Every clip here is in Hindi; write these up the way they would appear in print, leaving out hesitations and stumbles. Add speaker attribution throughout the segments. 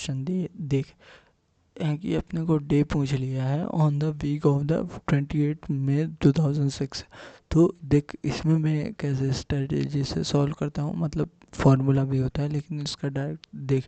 Speaker 1: क्वेश्चन दिए देख है कि अपने को डे पूछ लिया है on the week of the 28 May 2006। तो देख इसमें मैं कैसे स्ट्रेटेजी से सॉल्व करता हूँ, मतलब फॉर्मूला भी होता है लेकिन इसका डायरेक्ट देख,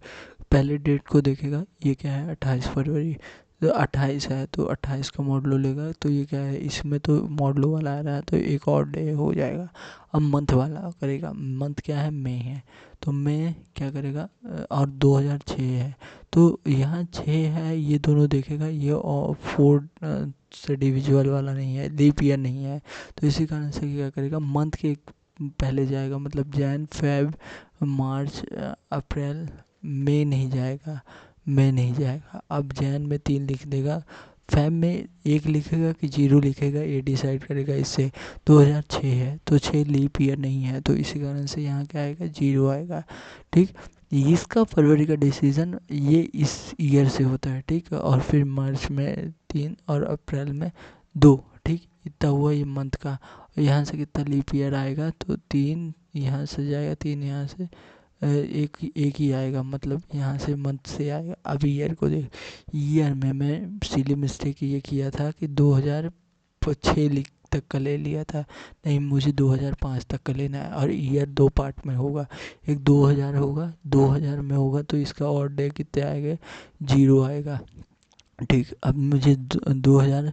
Speaker 1: पहले डेट को देखेगा, ये क्या है 28 फरवरी, तो 28 है तो 28 का मॉडलो लेगा, तो ये क्या है इसमें तो मॉडलो वाला आ रहा है तो एक और डे हो जाएगा। अब मंथ वाला करेगा, मंथ क्या है मई है, तो मई क्या करेगा और 2006 है, तो यहाँ 6 है, ये दोनों देखेगा, ये और 4 से डिविजिबल वाला नहीं है, लीप ईयर नहीं है, तो इसी कारण से क्या करेगा मंथ के पहले जाएगा, मतलब जैन फेब मार्च अप्रैल, मई नहीं जाएगा, मई नहीं जाएगा। अब जैन में 3 लिख देगा, फेब में 1 लिखेगा कि 0 लिखेगा, ये डिसाइड करेगा इससे। 2006 है तो 6 लीप ईयर नहीं है, तो इसी कारण से यहाँ क्या आएगा 0 आएगा। ठीक, इसका फरवरी का डिसीजन ये इस ईयर से होता है। ठीक, और फिर मार्च में 3 और अप्रैल में 2। ठीक, इतना हुआ ये मंथ का। यहाँ से कितना लीप ईयर आएगा, तो 3 यहाँ से जाएगा, 3 यहाँ से एक ही आएगा, मतलब यहाँ से मंथ से आएगा। अब ईयर को देख, ईयर में मैं सिली मिस्टेक ये किया था कि 2006 लिख तक का ले लिया था, नहीं मुझे 2005 तक का लेना है, और ईयर 2 पार्ट में होगा, एक 2000 होगा, 2000 में होगा तो इसका और डे कितने आएंगे 0 आएगा। ठीक, अब मुझे 2000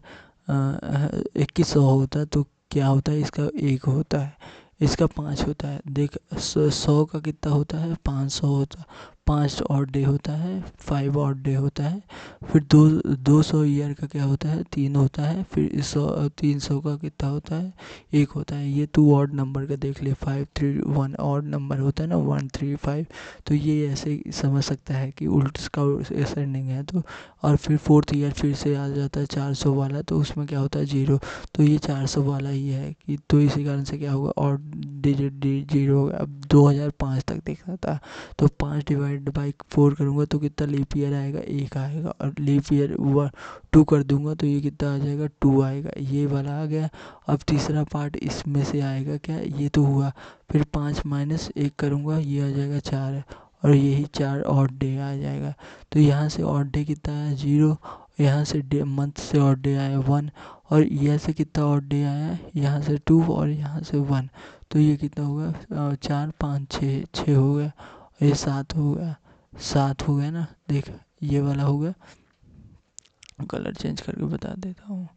Speaker 1: 2100 होता है तो क्या होता है इसका 1 होता है, इसका 5 होता है। देख 100 का कितना होता है 500 होता है, 5 और डे होता है, 5 और डे होता है। फिर 200 ईयर का क्या होता है 3 होता है, फिर 300 का कितना होता है 1 होता है। ये 2 ऑड नंबर का देख ले, 5 3 1 ऑड नंबर होता है ना 1 3 5, तो ये ऐसे समझ सकता है कि उल्ट इसका असेंडिंग है। तो और फिर 4th ईयर फिर से आ जाता है 400 वाला, तो उसमें क्या होता है 0, तो ये 400 वाला ही है कि, तो इसी कारण से क्या होगा और डिजिट 0 होगा। अब 2005 तक देखना था, तो 5 डिवाइड बाई 4 करूँगा तो कितना लीप ईयर आएगा 1 आएगा, और लीप ईयर 2 कर दूंगा तो ये कितना आ जाएगा 2 आएगा, ये वाला आ गया। अब तीसरा पार्ट इसमें से आएगा क्या, ये तो हुआ, फिर 5 माइनस 1 करूँगा ये आ जाएगा 4, और यही 4 और डे आ जाएगा। तो यहाँ से और डे कितना आया 0, यहाँ से डे मंथ से और डे आया 1, और ईयर से कितना और डे आया यहाँ से 2 और यहाँ से 1, तो ये कितना होगा 4 5 6 6 हो गया, और ये 7 हो गया, 7 हो गया ना। देख ये वाला हो गया, कलर चेंज करके बता देता हूँ।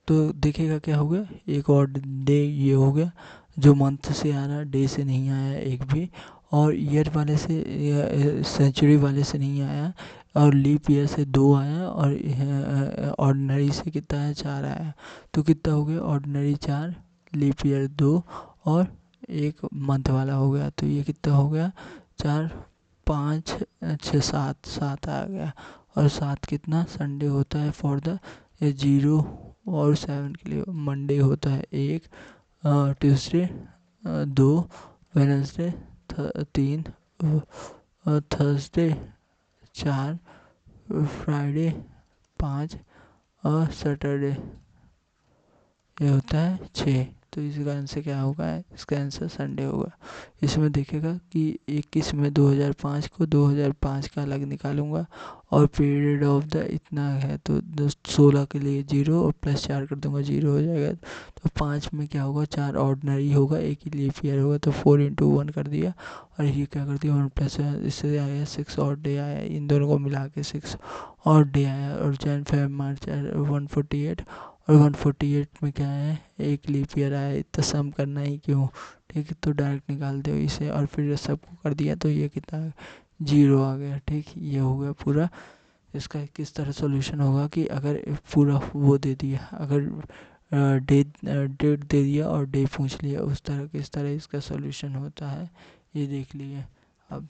Speaker 1: तो देखिएगा क्या हो गया, एक और डे ये हो गया जो मंथ से आ रहा, डे से नहीं आया एक भी, और ईयर वाले से सेंचुरी वाले से नहीं आया, और लीप ईयर से 2 आया, और ऑर्डिनरी से कितना है 4 आया। तो कितना हो गया ऑर्डिनरी 4, लीप ईयर 2, और एक मंथ वाला हो गया, तो ये कितना हो गया 4 5 6 7 7 आ गया। और 7 कितना संडे होता है फॉर द 0, और 7 के लिए मंडे होता है 1, ट्यूसडे 2, वेडनेसडे 3, थर्सडे 4, फ्राइडे 5, और सैटरडे ये होता है 6। तो इस कारण से क्या होगा इसका आंसर संडे होगा। इसमें देखेगा कि 21 में 2005 को 2005 का अलग निकालूंगा, और पीरियड ऑफ द इतना है तो 16 के लिए 0 और प्लस 4 कर दूंगा 0 हो जाएगा। तो 5 में क्या होगा 4 ऑर्डिनरी होगा, एक ही लीप ईयर होगा, तो 4 इंटू 1 कर दिया, और ये क्या कर दिया 1 प्लस इससे आया 6 और डे आया, इन दोनों को मिला के 6 और डे आया। और जैन फेब मार्च 148, और 148 में क्या है एक लीप ईयर आया, इतना सम करना ही क्यों। ठीक है, तो डायरेक्ट निकाल दो इसे, और फिर सबको कर दिया तो ये कितना 0 आ गया। ठीक, ये हो गया पूरा। इसका किस तरह सॉल्यूशन होगा कि अगर पूरा वो दे दिया, अगर डेट दे दिया और डे पूछ लिया, उस तरह किस तरह इसका सॉल्यूशन होता है ये देख लिए अब।